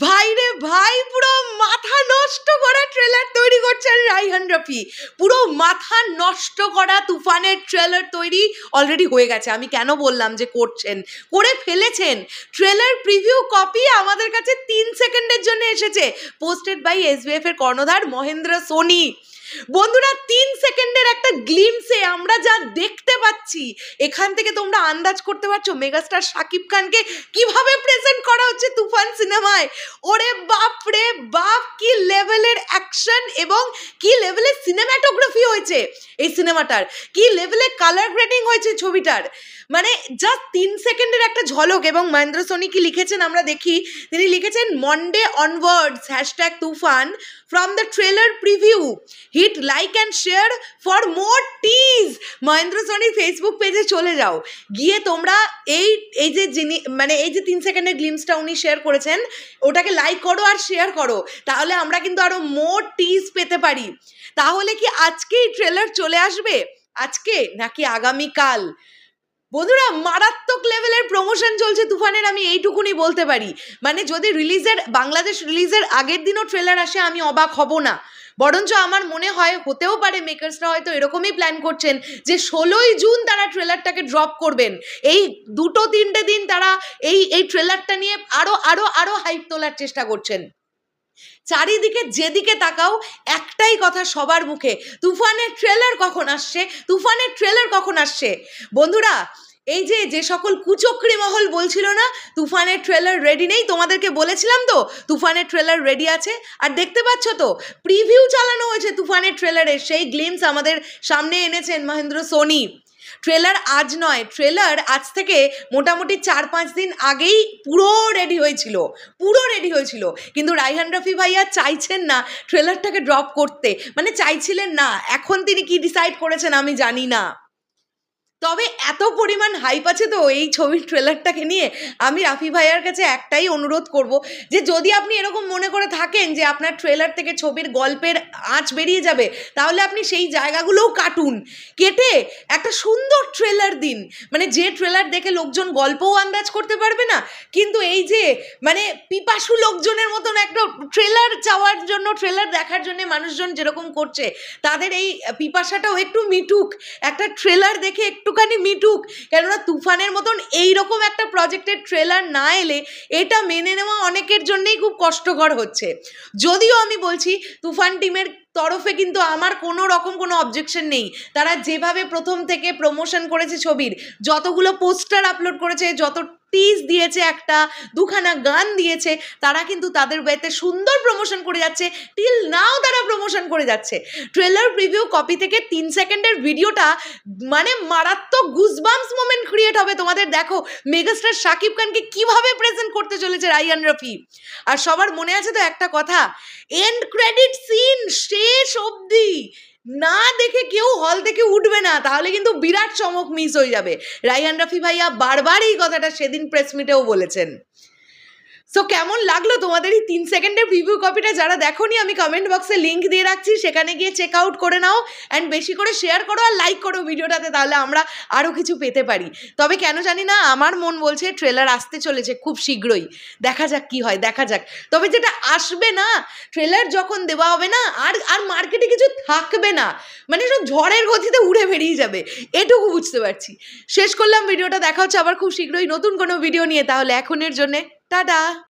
ভাই রে ভাই, পুরো মাথা নষ্ট করা ট্রেলার তৈরি করছেন রায়হান রাফি। পুরো মাথা নষ্ট করা তুফানের ট্রেলার তৈরি অলরেডি হয়ে গেছে। আমি কেন বললাম যে করছেন, করে ফেলেছেন। ট্রেলার প্রিভিউ কপি আমাদের কাছে 3 সেকেন্ডের জন্য এসেছে, পোস্টেড বাই SBF এর কর্ণধার মহেন্দ্র সোনি। বন্ধুরা, 3 সেকেন্ডের একটা গ্লিমসে আমরা যা দেখতে পাচ্ছি, এখান থেকে তোমরা আন্দাজ করতে পারছো মেগাস্টার শাকিব খানকে কিভাবে প্রেজেন্ট করা হচ্ছে তুফান সিনেমায়। ওরে বাপ রে বাপ, কি লেভেলের অ্যাকশন এবং কি লেভেলের সিনেমাটোগ্রাফি হয়েছে এই সিনেমাটার, কি লেভেলের কালার গ্রেডিং হয়েছে ছবিটার। মানে জাস্ট 3 সেকেন্ডের একটা ঝলক। এবং মহেন্দ্র সোনি কি লিখেছেন আমরা দেখি। তিনি লিখেছেন, Monday onwards #Toofan from the trailer preview, hit like and share for more tease. Mahendra সোনির ফেসবুক পেজে চলে যাও, গিয়ে তোমরা এই যে মানে এই যে 3 সেকেন্ডের গ্লিমসটা উনি শেয়ার করেছেন, ওটাকে লাইক করো আর শেয়ার করো, তাহলে আমরা কিন্তু আরো মোর টিজ পেতে পারি। তাহলে কি আজকেই ট্রেলার চলে আসবে, আজকে নাকি আগামীকাল? বন্ধুরা, মারাত্মক লেভেলের প্রমোশন চলছে তুফানের, আমি এইটুকুনি বলতে পারি। মানে যদি বাংলাদেশ রিলিজের আগের দিনও ট্রেলার আসে, আমি অবাক হব না। বরঞ্চ আমার মনে হয় হতেও পারে মেকার্সরা হয়তো এরকমই প্ল্যান করছেন যে 16ই জুন তারা ট্রেলারটাকে ড্রপ করবেন। এই 2-3টে দিন তারা এই ট্রেলারটা নিয়ে আরো হাইপ তোলার চেষ্টা করছেন। চারিদিকে যেদিকে তাকাও একটাই কথা সবার মুখে, তুফানের ট্রেলার কখন আসছে, তুফানের ট্রেলার কখন আসছে। বন্ধুরা, এই যে সকল কুচক্রি মহল বলছিল না তুফানের ট্রেলার রেডি নেই, তোমাদেরকে বলেছিলাম তো তুফানের ট্রেলার রেডি আছে। আর দেখতে পাচ্ছ তো প্রিভিউ চালানো হয়েছে তুফানের ট্রেলারের, সেই গ্লিমস আমাদের সামনে এনেছেন মহেন্দ্র সোনি। ট্রেলার আজ নয়, ট্রেলার আজ থেকে মোটামুটি 4-5 দিন আগেই পুরো রেডি হয়েছিল। কিন্তু রায়হান রাফি ভাইয়া চাইছেন না ট্রেলারটাকে ড্রপ করতে, মানে চাইছিলেন না। এখন তিনি কি ডিসাইড করেছেন আমি জানি না। তবে এত পরিমাণ হাইপ আছে তো এই ছবির ট্রেলারটাকে নিয়ে, আমি রাফি ভাইয়ার কাছে একটাই অনুরোধ করব যে যদি আপনি এরকম মনে করে থাকেন যে আপনার ট্রেলার থেকে ছবির গল্পের আঁচ বেরিয়ে যাবে, তাহলে আপনি সেই জায়গাগুলোও কেটে একটা সুন্দর ট্রেলার দিন। মানে যে ট্রেলার দেখে লোকজন গল্পও আন্দাজ করতে পারবে না, কিন্তু এই যে মানে পিপাসু লোকজনের মতন একটা ট্রেলার চাওয়ার জন্য, ট্রেলার দেখার জন্য মানুষজন যেরকম করছে, তাদের এই পিপাসাটাও একটু মিটুক, একটা ট্রেলার দেখে একটুখানি মিটুক। কেননা তুফানের মতন এইরকম একটা প্রজেক্টের ট্রেলার না এলে এটা মেনে নেওয়া অনেকের জন্যই খুব কষ্টকর হচ্ছে। যদিও আমি বলছি তুফান টিমের তরফে কিন্তু আমার কোনো অবজেকশন নেই। তারা যেভাবে প্রথম থেকে প্রমোশন করেছে ছবির, যতগুলো পোস্টার আপলোড করেছে, যত টিজ দিয়েছে, 1-2খানা গান দিয়েছে, তারা কিন্তু তাদের ওয়েতে সুন্দর প্রমোশন করে যাচ্ছে। টিল নাও তারা প্রমোশন করে যাচ্ছে। ট্রেলার প্রিভিউ কপি থেকে 3 সেকেন্ডের ভিডিওটা মানে মারাত্মক গুজবাম্পস মোমেন্ট ক্রিয়েট হবে তোমাদের। দেখো মেগাস্টার শাকিব খানকে কিভাবে প্রেজেন্ট করতে চলেছে রায়হান রাফি। আর সবার মনে আছে তো একটা কথা, এন্ড ক্রেডিট সিন শেষ অবধি না দেখে কেউ হল থেকে উঠবে না, তাহলে কিন্তু বিরাট চমক মিস হয়ে যাবে। রায়হান রাফি ভাইয়া বারবার এই কথাটা সেদিন প্রেস মিটেও বলেছেন। সো কেমন লাগলো তোমাদের এই 3 সেকেন্ডের প্রিভিউ কপিটা? যারা দেখোনি, আমি কমেন্ট বক্সে লিঙ্ক দিয়ে রাখছি, সেখানে গিয়ে চেক আউট করে নাও। অ্যান্ড বেশি করে শেয়ার করো আর লাইক করো ভিডিওটাতে, তাহলে আমরা আরও কিছু পেতে পারি। তবে কেন জানি না আমার মন বলছে ট্রেলার আসতে চলেছে খুব শীঘ্রই। দেখা যাক কি হয়, দেখা যাক। তবে যেটা আসবে না, ট্রেলার যখন দেওয়া হবে না আর মার্কেটে কিছু থাকবে না, মানে সব ঝড়ের গতিতে উড়ে বেরিয়ে যাবে, এটুকু বুঝতে পারছি। শেষ করলাম ভিডিওটা, দেখা হচ্ছে আবার খুব শীঘ্রই নতুন কোনো ভিডিও নিয়ে। তাহলে এখনের জন্যে টাটা।